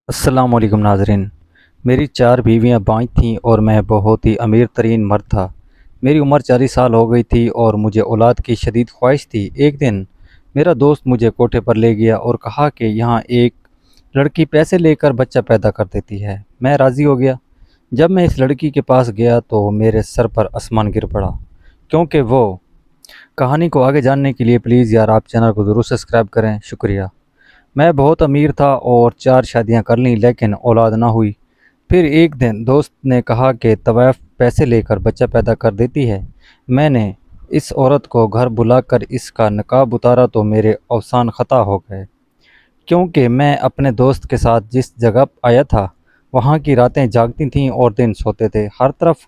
السلام علیکم ناظرین۔ میری 4 بیویاں بانج تھیں اور میں بہت ہی امیر ترین مرد تھا۔ میری عمر 40 سال ہو گئی تھی اور مجھے اولاد کی شدید خواہش تھی۔ ایک دن میرا دوست مجھے کوٹھے پر لے گیا اور کہا کہ یہاں ایک لڑکی پیسے لے کر بچہ پیدا کر دیتی ہے۔ میں راضی ہو گیا۔ جب میں اس لڑکی کے پاس گیا تو میرے سر پر آسمان گر پڑا، کیونکہ وہ کہانی کو آگے جاننے کے لیے پلیز یار آپ چینل کو ضرور سبسکرائب کریں، شکریہ۔ میں بہت امیر تھا اور 4 شادیاں کر لیں لیکن اولاد نہ ہوئی۔ پھر ایک دن دوست نے کہا کہ طویف پیسے لے کر بچہ پیدا کر دیتی ہے۔ میں نے اس عورت کو گھر بلا کر اس کا نقاب اتارا تو میرے اوزان خطا ہو گئے، کیونکہ میں اپنے دوست کے ساتھ جس جگہ آیا تھا وہاں کی راتیں جاگتی تھیں اور دن سوتے تھے۔ ہر طرف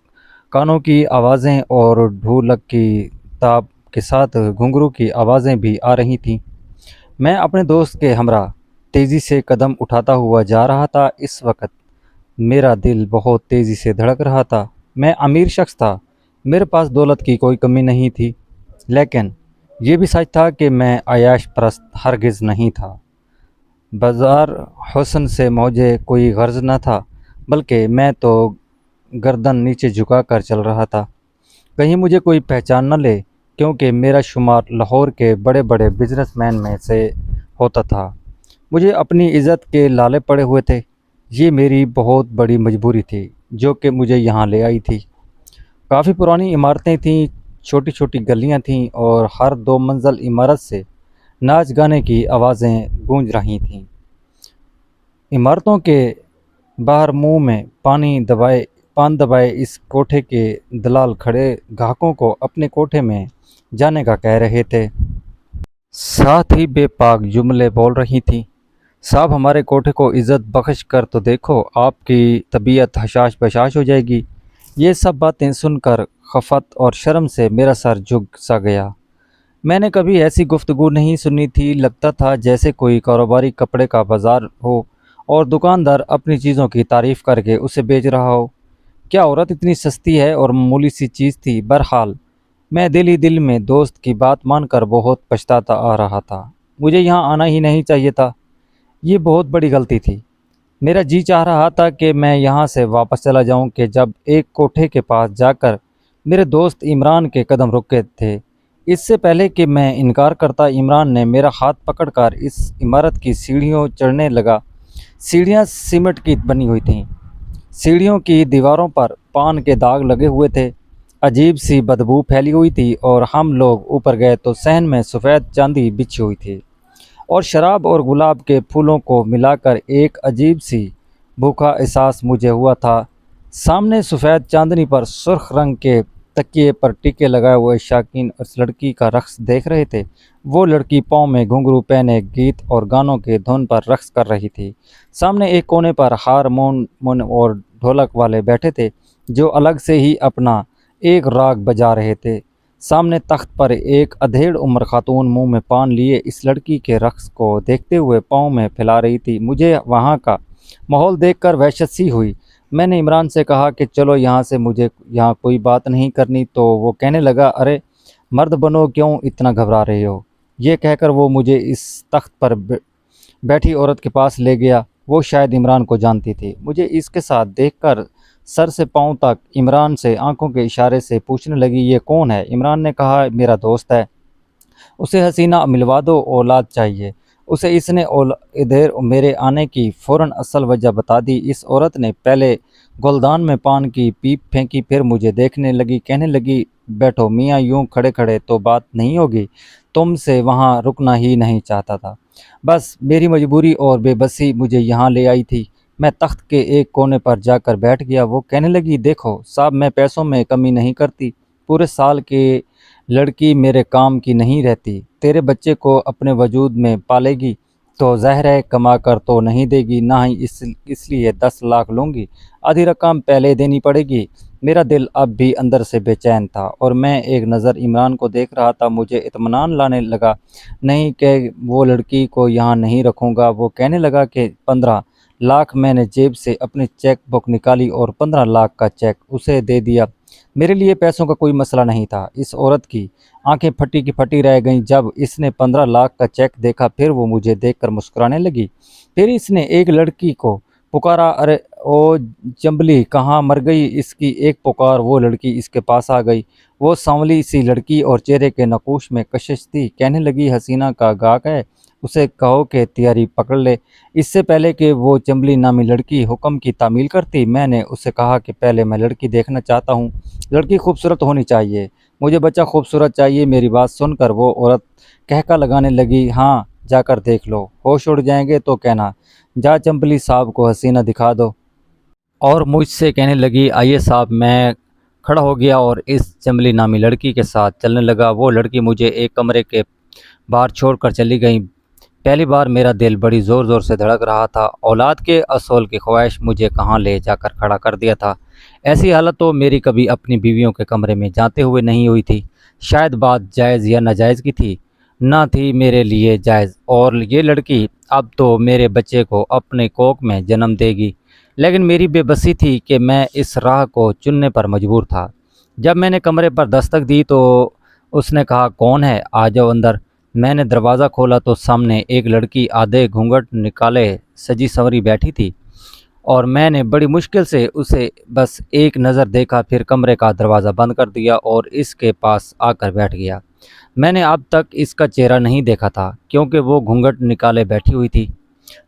کانوں کی آوازیں اور ڈھولک کی تاب کے ساتھ گھنگرو کی آوازیں بھی آ رہی تھیں۔ میں اپنے دوست کے ہمراہ تیزی سے قدم اٹھاتا ہوا جا رہا تھا۔ اس وقت میرا دل بہت تیزی سے دھڑک رہا تھا۔ میں امیر شخص تھا، میرے پاس دولت کی کوئی کمی نہیں تھی، لیکن یہ بھی سچ تھا کہ میں عیاش پرست ہرگز نہیں تھا۔ بازار حسن سے مجھے کوئی غرض نہ تھا، بلکہ میں تو گردن نیچے جھکا کر چل رہا تھا، کہیں مجھے کوئی پہچان نہ لے، کیونکہ میرا شمار لاہور کے بڑے بڑے بزنس مین میں سے ہوتا تھا۔ مجھے اپنی عزت کے لالے پڑے ہوئے تھے۔ یہ میری بہت بڑی مجبوری تھی جو کہ مجھے یہاں لے آئی تھی۔ کافی پرانی عمارتیں تھیں، چھوٹی چھوٹی گلیاں تھیں اور ہر 2 منزل عمارت سے ناچ گانے کی آوازیں گونج رہی تھیں۔ عمارتوں کے باہر منہ میں پان دبائے اس کوٹھے کے دلال کھڑے گاہکوں کو اپنے کوٹھے میں جانے کا کہہ رہے تھے، ساتھ ہی بے پاک جملے بول رہی تھیں۔ صاحب ہمارے کوٹھے کو عزت بخش کر تو دیکھو، آپ کی طبیعت حشاش بشاش ہو جائے گی۔ یہ سب باتیں سن کر خفت اور شرم سے میرا سر جھک سا گیا۔ میں نے کبھی ایسی گفتگو نہیں سنی تھی۔ لگتا تھا جیسے کوئی کاروباری کپڑے کا بازار ہو اور دکاندار اپنی چیزوں کی تعریف کر کے اسے بیچ رہا ہو۔ کیا عورت اتنی سستی ہے اور معمولی سی چیز تھی؟ بہرحال میں دل ہی دل میں دوست کی بات مان کر بہت پچھتاتا آ رہا تھا۔ مجھے یہاں آنا ہی نہیں چاہیے تھا، یہ بہت بڑی غلطی تھی۔ میرا جی چاہ رہا تھا کہ میں یہاں سے واپس چلا جاؤں کہ جب ایک کوٹھے کے پاس جا کر میرے دوست عمران کے قدم رکے تھے۔ اس سے پہلے کہ میں انکار کرتا، عمران نے میرا ہاتھ پکڑ کر اس عمارت کی سیڑھیوں چڑھنے لگا۔ سیڑھیاں سیمنٹ کی بنی ہوئی تھیں، سیڑھیوں کی دیواروں پر پان کے داغ لگے ہوئے تھے، عجیب سی بدبو پھیلی ہوئی تھی، اور ہم لوگ اوپر گئے تو صحن میں سفید چاندی بچھی ہوئی تھی اور شراب اور گلاب کے پھولوں کو ملا کر ایک عجیب سی بھوکا احساس مجھے ہوا تھا۔ سامنے سفید چاندنی پر سرخ رنگ کے تکیے پر ٹیکے لگائے ہوئے شائقین اس لڑکی کا رقص دیکھ رہے تھے۔ وہ لڑکی پاؤں میں گھنگرو پہنے گیت اور گانوں کے دھن پر رقص کر رہی تھی۔ سامنے ایک کونے پر ہارمون اور ڈھولک والے بیٹھے تھے جو الگ سے ہی اپنا ایک راگ بجا رہے تھے۔ سامنے تخت پر ایک ادھیڑ عمر خاتون منہ میں پان لیے اس لڑکی کے رقص کو دیکھتے ہوئے پاؤں میں پھیلا رہی تھی۔ مجھے وہاں کا ماحول دیکھ کر وحشت سی ہوئی۔ میں نے عمران سے کہا کہ چلو یہاں سے، مجھے یہاں کوئی بات نہیں کرنی، تو وہ کہنے لگا، ارے مرد بنو، کیوں اتنا گھبرا رہے ہو؟ یہ کہہ کر وہ مجھے اس تخت پر بیٹھی عورت کے پاس لے گیا۔ وہ شاید عمران کو جانتی تھی۔ مجھے اس کے ساتھ دیکھ کر سر سے پاؤں تک عمران سے آنکھوں کے اشارے سے پوچھنے لگی، یہ کون ہے؟ عمران نے کہا، میرا دوست ہے، اسے حسینہ ملوا دو، اولاد چاہیے اسے۔ اس نے ادھر میرے آنے کی فوراً اصل وجہ بتا دی۔ اس عورت نے پہلے گلدان میں پان کی پیپ پھینکی، پھر مجھے دیکھنے لگی، کہنے لگی، بیٹھو میاں، یوں کھڑے کھڑے تو بات نہیں ہوگی، تم سے وہاں رکنا ہی نہیں چاہتا تھا، بس میری مجبوری اور بے بسی مجھے یہاں لے آئی تھی۔ میں تخت کے ایک کونے پر جا کر بیٹھ گیا۔ وہ کہنے لگی، دیکھو صاحب، میں پیسوں میں کمی نہیں کرتی، پورے سال کی لڑکی میرے کام کی نہیں رہتی، تیرے بچے کو اپنے وجود میں پالے گی تو ظاہر ہے کما کر تو نہیں دے گی، نہ ہی اس لیے 10 لاکھ لوں گی، آدھی رقم پہلے دینی پڑے گی۔ میرا دل اب بھی اندر سے بے چین تھا اور میں ایک نظر عمران کو دیکھ رہا تھا۔ مجھے اطمینان لانے لگا نہیں کہ وہ لڑکی کو یہاں نہیں رکھوں گا۔ وہ کہنے لگا کہ 15 لاکھ۔ میں نے جیب سے اپنی چیک بک نکالی اور 15 لاکھ کا چیک اسے دے دیا۔ میرے لیے پیسوں کا کوئی مسئلہ نہیں تھا۔ اس عورت کی آنکھیں پھٹی کی پھٹی رہ گئیں جب اس نے 15 لاکھ کا چیک دیکھا، پھر وہ مجھے دیکھ کر مسکرانے لگی۔ پھر اس نے ایک لڑکی کو پکارا، ارے او چمبلی کہاں مر گئی؟ اس کی ایک پکار وہ لڑکی اس کے پاس آ گئی۔ وہ سانولی سی لڑکی اور چہرے کے نقوش میں کشش تھی۔ کہنے لگی، حسینہ کا گاہک ہے، اسے کہو کہ تیاری پکڑ لے۔ اس سے پہلے کہ وہ چمبلی نامی لڑکی حکم کی تعمیل کرتی، میں نے اسے کہا کہ پہلے میں لڑکی دیکھنا چاہتا ہوں۔ لڑکی خوبصورت ہونی چاہیے، مجھے بچہ خوبصورت چاہیے۔ میری بات سن کر وہ عورت کہکا لگانے لگی، ہاں جا کر دیکھ لو، ہوش اڑ جائیں گے تو کہنا۔ جا چمبلی صاحب کو حسینہ دکھا دو۔ اور مجھ سے کہنے لگی، آئیے صاحب۔ میں کھڑا ہو گیا اور اس چمبلی نامی لڑکی کے ساتھ چلنے لگا۔ وہ لڑکی مجھے ایک کمرے کے باہر چھوڑ کر چلی گئی۔ پہلی بار میرا دل بڑی زور زور سے دھڑک رہا تھا۔ اولاد کے اصول کی خواہش مجھے کہاں لے جا کر کھڑا کر دیا تھا۔ ایسی حالت تو میری کبھی اپنی بیویوں کے کمرے میں جاتے ہوئے نہیں ہوئی تھی۔ شاید بات جائز یا ناجائز کی تھی، نہ تھی میرے لیے جائز، اور یہ لڑکی اب تو میرے بچے کو اپنے کوکھ میں جنم دے گی۔ لیکن میری بے بسی تھی کہ میں اس راہ کو چننے پر مجبور تھا۔ جب میں نے کمرے پر دستک دی تو اس نے کہا، کون ہے؟ آ جاؤ اندر۔ میں نے دروازہ کھولا تو سامنے ایک لڑکی آدھے گھونگھٹ نکالے سجی سنوری بیٹھی تھی، اور میں نے بڑی مشکل سے اسے بس ایک نظر دیکھا، پھر کمرے کا دروازہ بند کر دیا اور اس کے پاس آ کر بیٹھ گیا۔ میں نے اب تک اس کا چہرہ نہیں دیکھا تھا کیونکہ وہ گھونگھٹ نکالے بیٹھی ہوئی تھی۔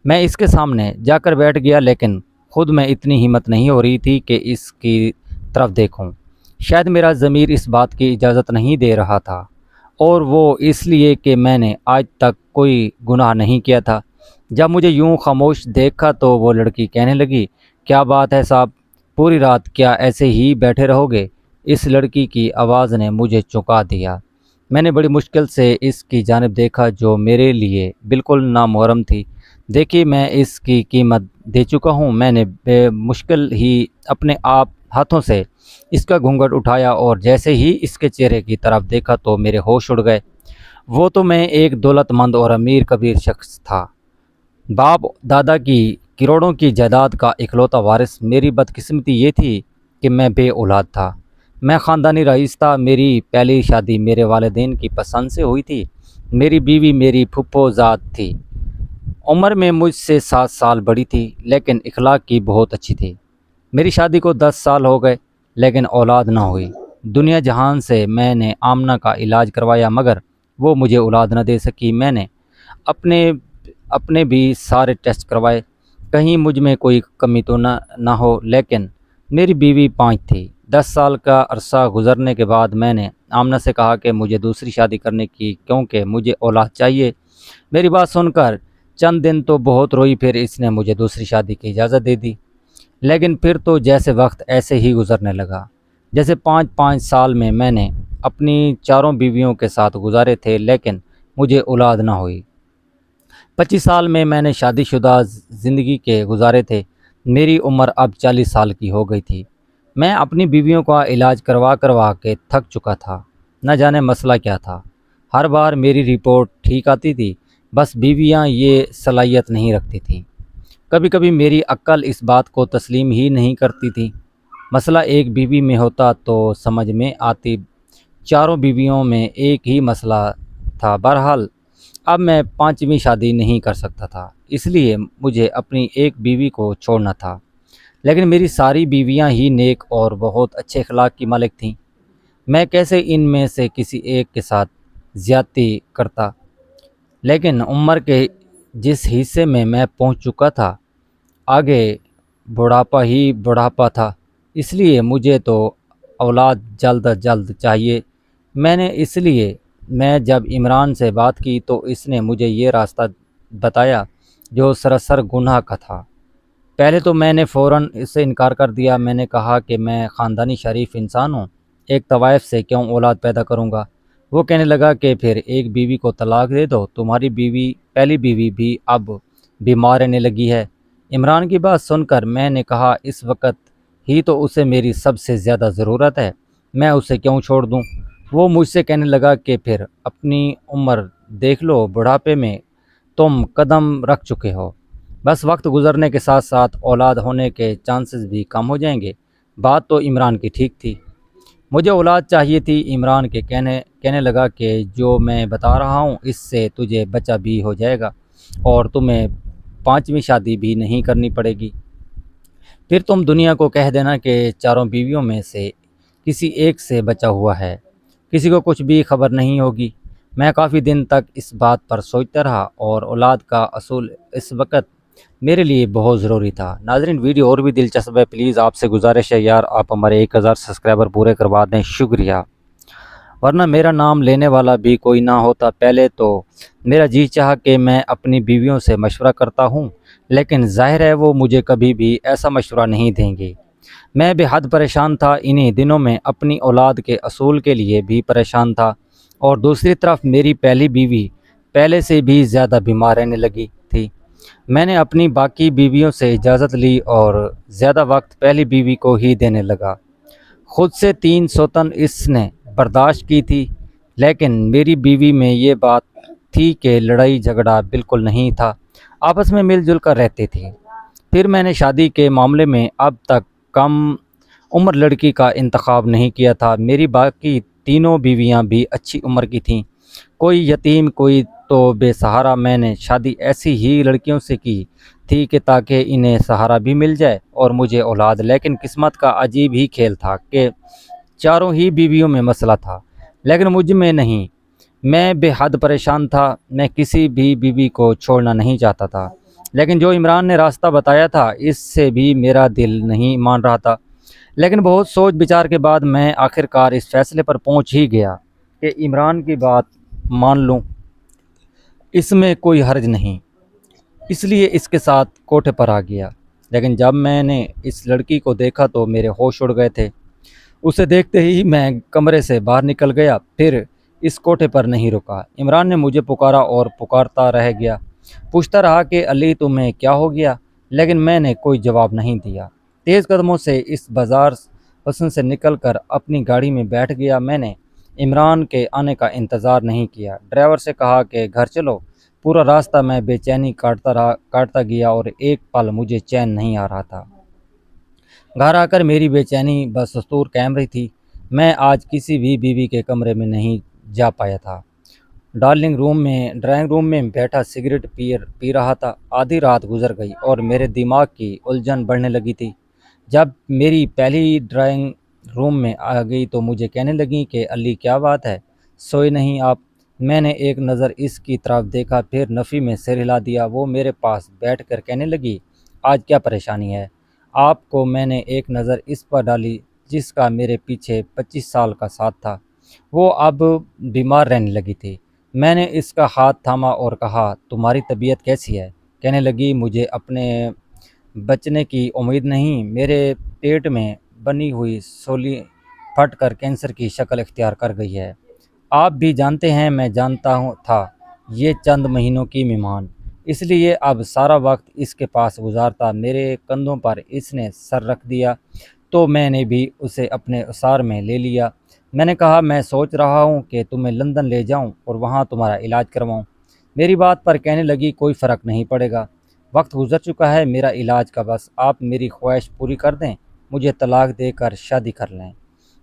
میں اس کے سامنے جا کر بیٹھ گیا، لیکن خود میں اتنی ہمت نہیں ہو رہی تھی کہ اس کی طرف دیکھوں۔ شاید میرا ضمیر اس بات کی اجازت نہیں دے رہا تھا، اور وہ اس لیے کہ میں نے آج تک کوئی گناہ نہیں کیا تھا۔ جب مجھے یوں خاموش دیکھا تو وہ لڑکی کہنے لگی، کیا بات ہے صاحب، پوری رات کیا ایسے ہی بیٹھے رہو گے؟ اس لڑکی کی آواز نے مجھے چونکا دیا۔ میں نے بڑی مشکل سے اس کی جانب دیکھا جو میرے لیے بالکل نامحرم تھی۔ دیکھیے، میں اس کی قیمت دے چکا ہوں۔ میں نے بے مشکل ہی اپنے آپ ہاتھوں سے اس کا گھونگھٹ اٹھایا، اور جیسے ہی اس کے چہرے کی طرف دیکھا تو میرے ہوش اڑ گئے۔ وہ تو میں ایک دولت مند اور امیر کبیر شخص تھا، باپ دادا کی کروڑوں کی جائیداد کا اکلوتا وارث۔ میری بدقسمتی یہ تھی کہ میں بے اولاد تھا۔ میں خاندانی رئیس تھا۔ میری پہلی شادی میرے والدین کی پسند سے ہوئی تھی۔ میری بیوی میری پھپھو ذات تھی، عمر میں مجھ سے 7 سال بڑی تھی، لیکن اخلاق کی بہت اچھی تھی۔ میری شادی کو 10 سال ہو گئے، لیکن اولاد نہ ہوئی۔ دنیا جہان سے میں نے آمنہ کا علاج کروایا، مگر وہ مجھے اولاد نہ دے سکی۔ میں نے اپنے بھی سارے ٹیسٹ کروائے، کہیں مجھ میں کوئی کمی تو نہ ہو، لیکن میری بیوی 5 تھی۔ 10 سال کا عرصہ گزرنے کے بعد میں نے آمنہ سے کہا کہ مجھے دوسری شادی کرنے کی، کیونکہ مجھے اولاد چاہیے۔ میری بات سن کر چند دن تو بہت روئی، پھر اس نے مجھے دوسری شادی کی اجازت دے دی۔ لیکن پھر تو جیسے وقت ایسے ہی گزرنے لگا، جیسے 5 سال میں نے اپنی 4 بیویوں کے ساتھ گزارے تھے، لیکن مجھے اولاد نہ ہوئی۔ 25 سال میں نے شادی شدہ زندگی کے گزارے تھے۔ میری عمر اب 40 سال کی ہو گئی تھی۔ میں اپنی بیویوں کا علاج کروا کے تھک چکا تھا۔ نہ جانے مسئلہ کیا تھا، ہر بار میری رپورٹ ٹھیک آتی تھی، بس بیویاں یہ صلاحیت نہیں رکھتی تھیں۔ کبھی کبھی میری عقل اس بات کو تسلیم ہی نہیں کرتی تھی۔ مسئلہ ایک بیوی میں ہوتا تو سمجھ میں آتی، 4 بیویوں میں ایک ہی مسئلہ تھا۔ بہرحال اب میں 5ویں شادی نہیں کر سکتا تھا، اس لیے مجھے اپنی ایک بیوی کو چھوڑنا تھا۔ لیکن میری ساری بیویاں ہی نیک اور بہت اچھے اخلاق کی مالک تھیں۔ میں کیسے ان میں سے کسی ایک کے ساتھ زیادتی کرتا؟ لیکن عمر کے جس حصے میں پہنچ چکا تھا، آگے بڑھاپا ہی بڑھاپا تھا، اس لیے مجھے تو اولاد جلد از جلد چاہیے۔ میں جب عمران سے بات کی تو اس نے مجھے یہ راستہ بتایا جو سراسر گناہ کا تھا۔ پہلے تو میں نے فوراً اس سے انکار کر دیا۔ میں نے کہا کہ میں خاندانی شریف انسان ہوں، ایک طوائف سے کیوں اولاد پیدا کروں گا؟ وہ کہنے لگا کہ پھر ایک بیوی کو طلاق دے دو، تمہاری پہلی بیوی بھی اب بیمار رہنے لگی ہے۔ عمران کی بات سن کر میں نے کہا، اس وقت ہی تو اسے میری سب سے زیادہ ضرورت ہے، میں اسے کیوں چھوڑ دوں؟ وہ مجھ سے کہنے لگا کہ پھر اپنی عمر دیکھ لو، بڑھاپے میں تم قدم رکھ چکے ہو، بس وقت گزرنے کے ساتھ ساتھ اولاد ہونے کے چانسز بھی کم ہو جائیں گے۔ بات تو عمران کی ٹھیک تھی، مجھے اولاد چاہیے تھی۔ عمران کے کہنے لگا کہ جو میں بتا رہا ہوں اس سے تجھے بچہ بھی ہو جائے گا، اور تمہیں 5ویں شادی بھی نہیں کرنی پڑے گی۔ پھر تم دنیا کو کہہ دینا کہ چاروں بیویوں میں سے کسی ایک سے بچا ہوا ہے، کسی کو کچھ بھی خبر نہیں ہوگی۔ میں کافی دن تک اس بات پر سوچتا رہا، اور اولاد کا اصول اس وقت میرے لیے بہت ضروری تھا۔ ناظرین، ویڈیو اور بھی دلچسپ ہے، پلیز آپ سے گزارش ہے یار، آپ ہمارے 1000 سبسکرائبر پورے کروا دیں، شکریہ۔ ورنہ میرا نام لینے والا بھی کوئی نہ ہوتا۔ پہلے تو میرا جی چاہا کہ میں اپنی بیویوں سے مشورہ کرتا ہوں، لیکن ظاہر ہے وہ مجھے کبھی بھی ایسا مشورہ نہیں دیں گے۔ میں بے حد پریشان تھا، انہی دنوں میں اپنی اولاد کے اصول کے لیے بھی پریشان تھا، اور دوسری طرف میری پہلی بیوی پہلے سے بھی زیادہ بیمار رہنے لگی تھی۔ میں نے اپنی باقی بیویوں سے اجازت لی اور زیادہ وقت پہلی بیوی کو ہی دینے لگا۔ خود سے 3 سوتن اس نے برداشت کی تھی، لیکن میری بیوی میں یہ بات تھی کہ لڑائی جھگڑا بالکل نہیں تھا، آپس میں مل جل کر رہتے تھے۔ پھر میں نے شادی کے معاملے میں اب تک کم عمر لڑکی کا انتخاب نہیں کیا تھا۔ میری باقی تینوں بیویاں بھی اچھی عمر کی تھیں، کوئی یتیم، کوئی تو بے سہارا۔ میں نے شادی ایسی ہی لڑکیوں سے کی تھی کہ تاکہ انہیں سہارا بھی مل جائے اور مجھے اولاد۔ لیکن قسمت کا عجیب ہی کھیل تھا کہ چاروں ہی بیویوں میں مسئلہ تھا، لیکن مجھ میں نہیں۔ میں بے حد پریشان تھا، میں کسی بھی بیوی کو چھوڑنا نہیں چاہتا تھا، لیکن جو عمران نے راستہ بتایا تھا اس سے بھی میرا دل نہیں مان رہا تھا۔ لیکن بہت سوچ بچار کے بعد میں آخرکار اس فیصلے پر پہنچ ہی گیا کہ عمران کی بات مان لوں، اس میں کوئی حرج نہیں۔ اس لیے اس کے ساتھ کوٹھے پر آ گیا۔ لیکن جب میں نے اس لڑکی کو دیکھا تو میرے ہوش اڑ گئے تھے۔ اسے دیکھتے ہی میں کمرے سے باہر نکل گیا، پھر اس کوٹھے پر نہیں رکا۔ عمران نے مجھے پکارا اور پکارتا رہ گیا، پوچھتا رہا کہ علی تمہیں کیا ہو گیا، لیکن میں نے کوئی جواب نہیں دیا۔ تیز قدموں سے اس بازار حسن سے نکل کر اپنی گاڑی میں بیٹھ گیا۔ میں نے عمران کے آنے کا انتظار نہیں کیا، ڈرائیور سے کہا کہ گھر چلو۔ پورا راستہ میں بے چینی کاٹتا گیا اور ایک پل مجھے چین نہیں آ رہا تھا۔ گھر آ کر میری بے چینی بدستور قائم رہی تھی۔ میں آج کسی بھی بیوی کے کمرے میں نہیں جا پایا تھا۔ ڈرائنگ روم میں بیٹھا سگریٹ پی رہا تھا۔ آدھی رات گزر گئی اور میرے دماغ کی الجھن بڑھنے لگی تھی۔ جب میری پہلی ڈرائنگ روم میں آ گئی تو مجھے کہنے لگی کہ علی کیا بات ہے، سوئے نہیں آپ؟ میں نے ایک نظر اس کی طرف دیکھا، پھر نفی میں سر ہلا دیا۔ وہ میرے پاس بیٹھ کر کہنے لگی، آج کیا پریشانی ہے آپ کو؟ میں نے ایک نظر اس پر ڈالی جس کا میرے پیچھے 25 سال کا ساتھ تھا۔ وہ اب بیمار رہنے لگی تھی۔ میں نے اس کا ہاتھ تھاما اور کہا، تمہاری طبیعت کیسی ہے؟ کہنے لگی، مجھے اپنے بچنے کی امید نہیں، میرے پیٹ میں بنی ہوئی سولی پھٹ کر کینسر کی شکل اختیار کر گئی ہے۔ آپ بھی جانتے ہیں، میں جانتا تھا یہ چند مہینوں کی مہمان، اس لیے اب سارا وقت اس کے پاس گزارتا۔ میرے کندھوں پر اس نے سر رکھ دیا تو میں نے بھی اسے اپنے اثار میں لے لیا۔ میں نے کہا، میں سوچ رہا ہوں کہ تمہیں لندن لے جاؤں اور وہاں تمہارا علاج کرواؤں۔ میری بات پر کہنے لگی، کوئی فرق نہیں پڑے گا، وقت گزر چکا ہے میرا علاج کا، بس آپ میری خواہش پوری کر دیں، مجھے طلاق دے کر شادی کر لیں۔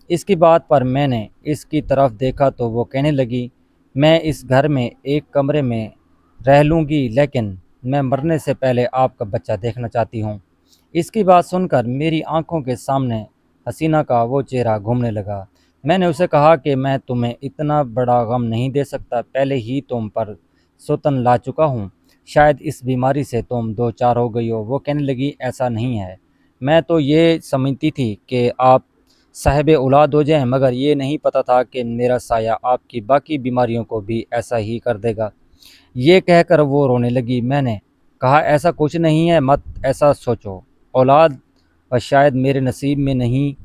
اس کی بات پر میں نے اس کی طرف دیکھا تو وہ کہنے لگی، میں اس گھر میں ایک کمرے میں رہ لوں گی، لیکن میں مرنے سے پہلے آپ کا بچہ دیکھنا چاہتی ہوں۔ اس کی بات سن کر میری آنکھوں کے سامنے حسینہ کا وہ چہرہ گھومنے لگا۔ میں نے اسے کہا کہ میں تمہیں اتنا بڑا غم نہیں دے سکتا، پہلے ہی تم پر سوتن لا چکا ہوں، شاید اس بیماری سے تم دو چار ہو گئی ہو۔ وہ کہنے لگی، ایسا نہیں ہے، میں تو یہ سمجھتی تھی کہ آپ صاحب اولاد ہو جائیں، مگر یہ نہیں پتہ تھا کہ میرا سایہ آپ کی باقی بیماریوں کو بھی ایسا ہی کر دے گا۔ یہ کہہ کر وہ رونے لگی۔ میں نے کہا، ایسا کچھ نہیں ہے، مت ایسا سوچو، اولاد شاید میرے نصیب میں نہیں۔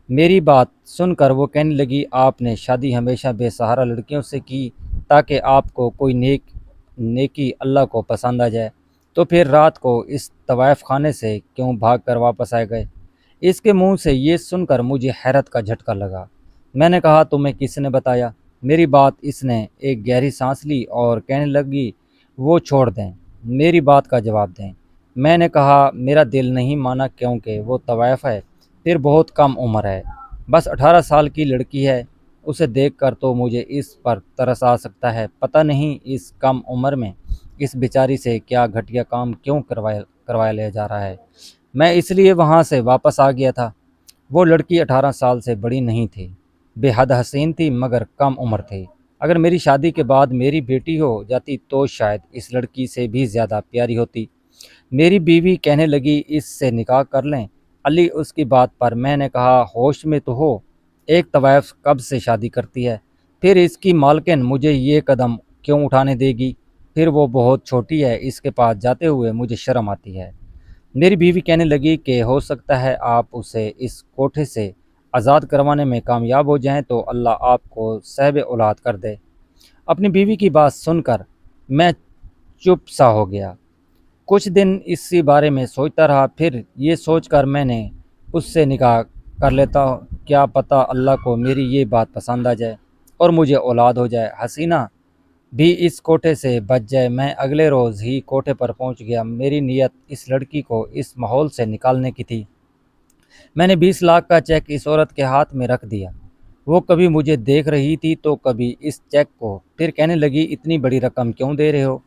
میری بات سن کر وہ کہنے لگی، آپ نے شادی ہمیشہ بے سہارا لڑکیوں سے کی تاکہ آپ کو کوئی نیکی اللہ کو پسند آ جائے، تو پھر رات کو اس طوائف خانے سے کیوں بھاگ کر واپس آئے گئے؟ اس کے منہ سے یہ سن کر مجھے حیرت کا جھٹکا لگا۔ میں نے کہا، تمہیں کس نے بتایا؟ میری بات اس نے ایک گہری سانس لی اور کہنے لگی، وہ چھوڑ دیں، میری بات کا جواب دیں۔ میں نے کہا، میرا دل نہیں مانا، کیونکہ وہ طوائف ہے، پھر بہت کم عمر ہے، بس 18 سال کی لڑکی ہے، اسے دیکھ کر تو مجھے اس پر ترس آ سکتا ہے، پتہ نہیں اس کم عمر میں اس بیچاری سے کیا گھٹیا کام کیوں کروایا لیا جا رہا ہے۔ میں اس لیے وہاں سے واپس آ گیا تھا۔ وہ لڑکی 18 سال سے بڑی نہیں تھی، بے حد حسین تھی مگر کم عمر تھی۔ اگر میری شادی کے بعد میری بیٹی ہو جاتی تو شاید اس لڑکی سے بھی زیادہ پیاری ہوتی۔ میری بیوی کہنے لگی اس سے نکاح کر لیں۔ علی اس کی بات پر میں نے کہا ہوش میں تو ہو، ایک طوائف کب سے شادی کرتی ہے، پھر اس کی مالکن مجھے یہ قدم کیوں اٹھانے دے گی، پھر وہ بہت چھوٹی ہے، اس کے پاس جاتے ہوئے مجھے شرم آتی ہے۔ میری بیوی کہنے لگی کہ ہو سکتا ہے آپ اسے اس کوٹھے سے آزاد کروانے میں کامیاب ہو جائیں تو اللہ آپ کو صاحب اولاد کر دے۔ اپنی بیوی کی بات سن کر میں چپ سا ہو گیا۔ کچھ دن اسی بارے میں سوچتا رہا، پھر یہ سوچ کر میں نے اس سے نکاح کر لیتا، کیا پتہ اللہ کو میری یہ بات پسند آ جائے اور مجھے اولاد ہو جائے، حسینہ بھی اس کوٹھے سے بچ جائے۔ میں اگلے روز ہی کوٹھے پر پہنچ گیا۔ میری نیت اس لڑکی کو اس ماحول سے نکالنے کی تھی۔ میں نے 20 لاکھ کا چیک اس عورت کے ہاتھ میں رکھ دیا۔ وہ کبھی مجھے دیکھ رہی تھی تو کبھی اس چیک کو، پھر کہنے لگی اتنی بڑی رقم کیوں دے رہے ہو؟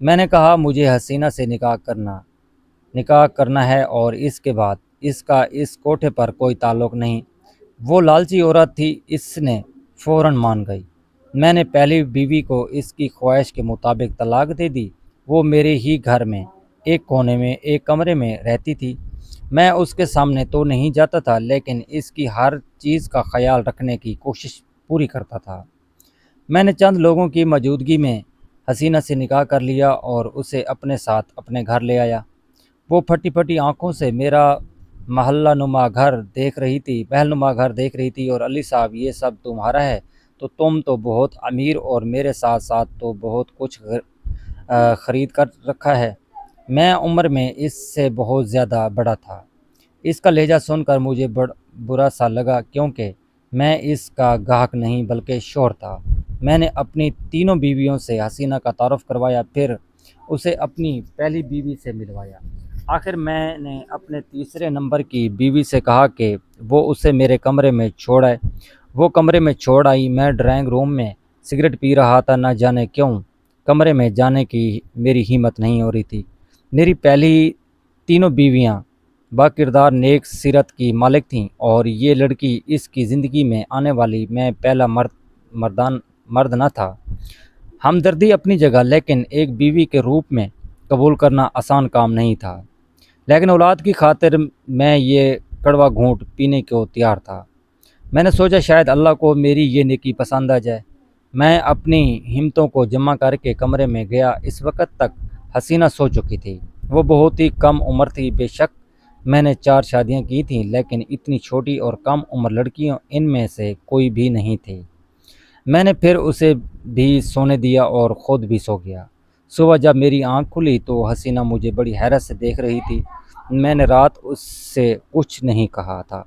میں نے کہا مجھے حسینہ سے نکاح کرنا ہے اور اس کے بعد اس کا اس کوٹھے پر کوئی تعلق نہیں۔ وہ لالچی عورت تھی، اس نے فوراً مان گئی۔ میں نے پہلی بیوی کو اس کی خواہش کے مطابق طلاق دے دی۔ وہ میرے ہی گھر میں ایک کونے میں ایک کمرے میں رہتی تھی۔ میں اس کے سامنے تو نہیں جاتا تھا لیکن اس کی ہر چیز کا خیال رکھنے کی کوشش پوری کرتا تھا۔ میں نے چند لوگوں کی موجودگی میں حسینہ سے نکاح کر لیا اور اسے اپنے ساتھ اپنے گھر لے آیا۔ وہ پھٹی پھٹی آنکھوں سے میرا محل نما گھر دیکھ رہی تھی اور علی صاحب یہ سب تمہارا ہے، تو تم تو بہت امیر اور میرے ساتھ ساتھ تو بہت کچھ خرید کر رکھا ہے۔ میں عمر میں اس سے بہت زیادہ بڑا تھا۔ اس کا لہجہ سن کر مجھے برا سا لگا کیونکہ میں اس کا گاہک نہیں بلکہ شوہر تھا۔ میں نے اپنی تینوں بیویوں سے حسینہ کا تعارف کروایا، پھر اسے اپنی پہلی بیوی سے ملوایا۔ آخر میں نے اپنے تیسرے نمبر کی بیوی سے کہا کہ وہ اسے میرے کمرے میں چھوڑ آئے۔ وہ کمرے میں چھوڑ آئی۔ میں ڈرائنگ روم میں سگریٹ پی رہا تھا، نہ جانے کیوں کمرے میں جانے کی میری ہمت نہیں ہو رہی تھی۔ میری پہلی تینوں بیویاں با کردار نیک سیرت کی مالک تھیں اور یہ لڑکی اس کی زندگی میں آنے والی میں پہلا مرد نہ تھا۔ ہمدردی اپنی جگہ، لیکن ایک بیوی کے روپ میں قبول کرنا آسان کام نہیں تھا، لیکن اولاد کی خاطر میں یہ کڑوا گھونٹ پینے کو تیار تھا۔ میں نے سوچا شاید اللہ کو میری یہ نیکی پسند آ جائے۔ میں اپنی ہمتوں کو جمع کر کے کمرے میں گیا۔ اس وقت تک حسینہ سو چکی تھی۔ وہ بہت ہی کم عمر تھی۔ بے شک میں نے 4 شادیاں کی تھیں لیکن اتنی چھوٹی اور کم عمر لڑکیاں ان میں سے کوئی بھی نہیں تھی۔ میں نے پھر اسے بھی سونے دیا اور خود بھی سو گیا۔ صبح جب میری آنکھ کھلی تو حسینہ مجھے بڑی حیرت سے دیکھ رہی تھی۔ میں نے رات اس سے کچھ نہیں کہا تھا،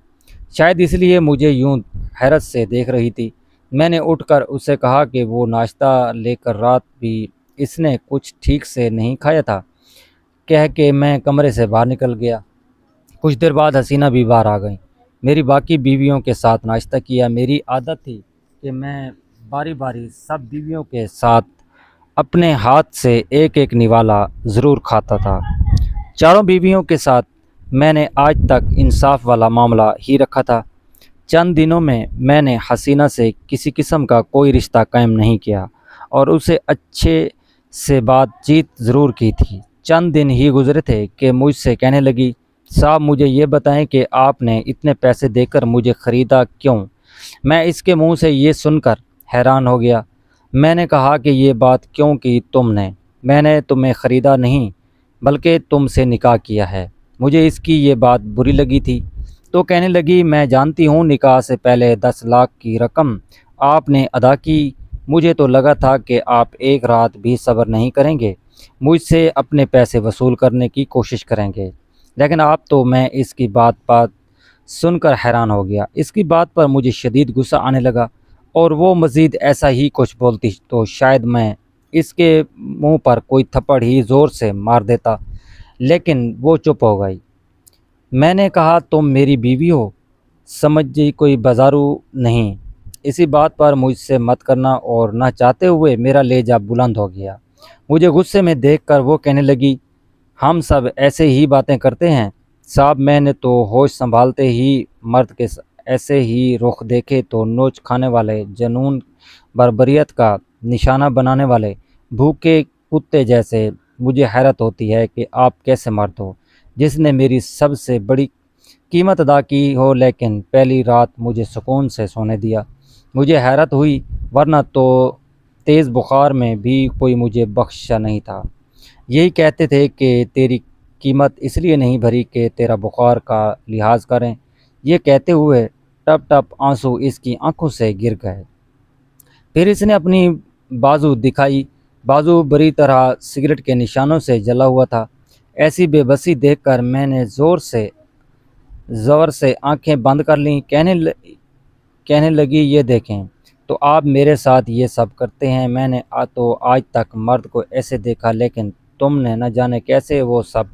شاید اس لیے مجھے یوں حیرت سے دیکھ رہی تھی۔ میں نے اٹھ کر اسے کہا کہ وہ ناشتہ لے کر رات بھی اس نے کچھ ٹھیک سے نہیں کھایا تھا، کہہ کے میں کمرے سے باہر نکل گیا۔ کچھ دیر بعد حسینہ بھی باہر آ گئیں۔ میری باقی بیویوں کے ساتھ ناشتہ کیا۔ میری عادت تھی کہ میں باری باری سب بیویوں کے ساتھ اپنے ہاتھ سے ایک ایک نوالا ضرور کھاتا تھا۔ چاروں بیویوں کے ساتھ میں نے آج تک انصاف والا معاملہ ہی رکھا تھا۔ چند دنوں میں نے حسینہ سے کسی قسم کا کوئی رشتہ قائم نہیں کیا اور اسے اچھے سے بات چیت ضرور کی تھی۔ چند دن ہی گزرے تھے کہ مجھ سے کہنے لگی صاحب مجھے یہ بتائیں کہ آپ نے اتنے پیسے دے کر مجھے خریدا کیوں؟ میں اس کے منہ سے یہ سن کر حیران ہو گیا۔ میں نے کہا کہ یہ بات کیوں کی تم نے؟ میں نے تمہیں خریدا نہیں بلکہ تم سے نکاح کیا ہے۔ مجھے اس کی یہ بات بری لگی تھی تو کہنے لگی میں جانتی ہوں نکاح سے پہلے 10 لاکھ کی رقم آپ نے ادا کی، مجھے تو لگا تھا کہ آپ ایک رات بھی صبر نہیں کریں گے، مجھ سے اپنے پیسے وصول کرنے کی کوشش کریں گے، لیکن آپ تو میں اس کی بات سن کر حیران ہو گیا۔ اس کی بات پر مجھے شدید غصہ آنے لگا اور وہ مزید ایسا ہی کچھ بولتی تو شاید میں اس کے منہ پر کوئی تھپڑ ہی زور سے مار دیتا، لیکن وہ چپ ہو گئی۔ میں نے کہا تم میری بیوی ہو، سمجھی کوئی بازارو نہیں، اسی بات پر مجھ سے مت کرنا، اور نہ چاہتے ہوئے میرا لہجہ بلند ہو گیا۔ مجھے غصے میں دیکھ کر وہ کہنے لگی ہم سب ایسے ہی باتیں کرتے ہیں، صاحب میں نے تو ہوش سنبھالتے ہی مرد کے ایسے ہی رخ دیکھے تو نوچ کھانے والے، جنون بربریت کا نشانہ بنانے والے بھوکے کتے جیسے۔ مجھے حیرت ہوتی ہے کہ آپ کیسے مرد ہو جس نے میری سب سے بڑی قیمت ادا کی ہو لیکن پہلی رات مجھے سکون سے سونے دیا۔ مجھے حیرت ہوئی ورنہ تو تیز بخار میں بھی کوئی مجھے بخشا نہیں تھا۔ یہی کہتے تھے کہ تیری قیمت اس لیے نہیں بھری کہ تیرا بخار کا لحاظ کریں۔ یہ کہتے ہوئے ٹپ ٹپ آنسو اس کی آنکھوں سے گر گئے۔ پھر اس نے اپنی بازو دکھائی۔ بازو بری طرح سگریٹ کے نشانوں سے جلا ہوا تھا۔ ایسی بے بسی دیکھ کر میں نے زور سے آنکھیں بند کر لیں۔ کہنے لگی یہ دیکھیں تو آپ میرے ساتھ یہ سب کرتے ہیں۔ میں نے تو آج تک مرد کو ایسے دیکھا لیکن تم نے نہ جانے کیسے وہ سب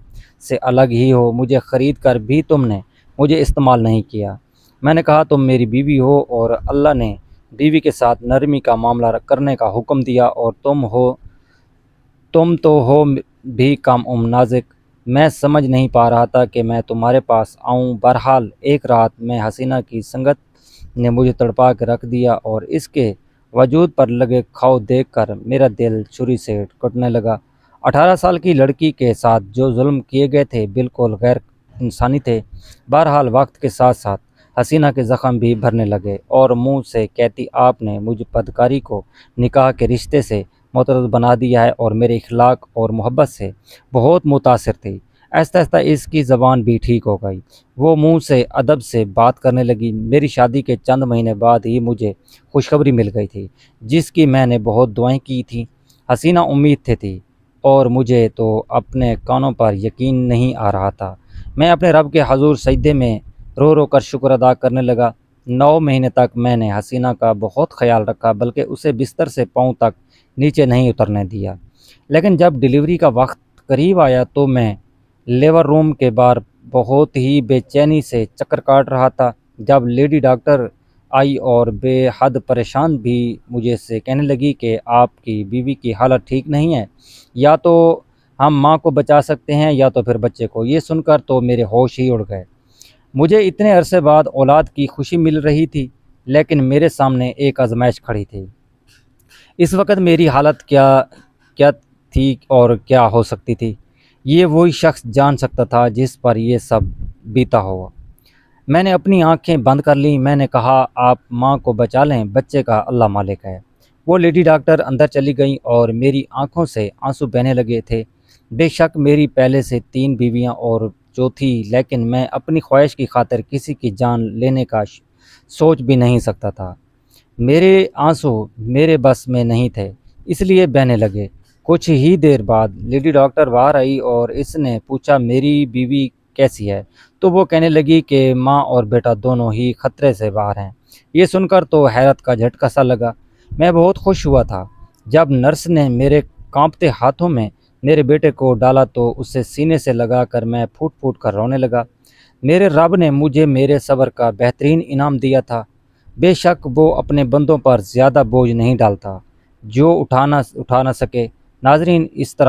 سے الگ ہی ہو۔ مجھے خرید کر بھی تم نے مجھے استعمال نہیں کیا۔ میں نے کہا تم میری بیوی ہو اور اللہ نے بیوی کے ساتھ نرمی کا معاملہ کرنے کا حکم دیا اور تم تو ہو بھی کم عمر نازک۔ میں سمجھ نہیں پا رہا تھا کہ میں تمہارے پاس آؤں۔ بہرحال ایک رات میں حسینہ کی سنگت نے مجھے تڑپا کے رکھ دیا اور اس کے وجود پر لگے کھاؤ دیکھ کر میرا دل چھری سے کٹنے لگا۔ 18 سال کی لڑکی کے ساتھ جو ظلم کیے گئے تھے بالکل غیر انسانی تھے۔ بہرحال وقت کے ساتھ ساتھ حسینہ کے زخم بھی بھرنے لگے اور منہ سے کہتی آپ نے مجھ بدکاری کو نکاح کے رشتے سے متعلق بنا دیا ہے اور میرے اخلاق اور محبت سے بہت متاثر تھی۔ آہستہ آہستہ اس کی زبان بھی ٹھیک ہو گئی۔ وہ منہ سے ادب سے بات کرنے لگی۔ میری شادی کے چند مہینے بعد ہی مجھے خوشخبری مل گئی تھی جس کی میں نے بہت دعائیں کی تھیں۔ حسینہ امید تھی اور مجھے تو اپنے کانوں پر یقین نہیں آ رہا تھا۔ میں اپنے رب کے حضور سجدے میں رو رو کر شکر ادا کرنے لگا۔ 9 مہینے تک میں نے حسینہ کا بہت خیال رکھا بلکہ اسے بستر سے پاؤں تک نیچے نہیں اترنے دیا۔ لیکن جب ڈیلیوری کا وقت قریب آیا تو میں لیبر روم کے باہر بہت ہی بے چینی سے چکر کاٹ رہا تھا جب لیڈی ڈاکٹر آئی اور بے حد پریشان بھی مجھے سے کہنے لگی کہ آپ کی بیوی کی حالت ٹھیک نہیں ہے، یا تو ہم ماں کو بچا سکتے ہیں یا تو پھر بچے کو۔ یہ سن کر تو میرے ہوش ہی اڑ گئے۔ مجھے اتنے عرصے بعد اولاد کی خوشی مل رہی تھی لیکن میرے سامنے ایک آزمائش کھڑی تھی۔ اس وقت میری حالت کیا تھی اور کیا ہو سکتی تھی یہ وہی شخص جان سکتا تھا جس پر یہ سب بیتا ہوا۔ میں نے اپنی آنکھیں بند کر لیں۔ میں نے کہا آپ ماں کو بچا لیں، بچے کا اللہ مالک ہے۔ وہ لیڈی ڈاکٹر اندر چلی گئیں اور میری آنکھوں سے آنسو بہنے لگے تھے۔ بے شک میری پہلے سے 3 بیویاں اور چوتھی، لیکن میں اپنی خواہش کی خاطر کسی کی جان لینے کا سوچ بھی نہیں سکتا تھا۔ میرے آنسو میرے بس میں نہیں تھے اس لیے بہنے لگے۔ کچھ ہی دیر بعد لیڈی ڈاکٹر باہر آئی اور اس نے پوچھا میری بیوی کیسی ہے؟ تو وہ کہنے لگی کہ ماں اور بیٹا دونوں ہی خطرے سے باہر ہیں۔ یہ سن کر تو حیرت کا جھٹکا سا لگا۔ میں بہت خوش ہوا تھا جب نرس نے میرے کانپتے ہاتھوں میں میرے بیٹے کو ڈالا تو اسے سینے سے لگا کر میں پھوٹ پھوٹ کر رونے لگا۔ میرے رب نے مجھے میرے صبر کا بہترین انعام دیا تھا۔ بے شک وہ اپنے بندوں پر زیادہ بوجھ نہیں ڈالتا جو اٹھا نہ سکے۔ ناظرین، اس طرح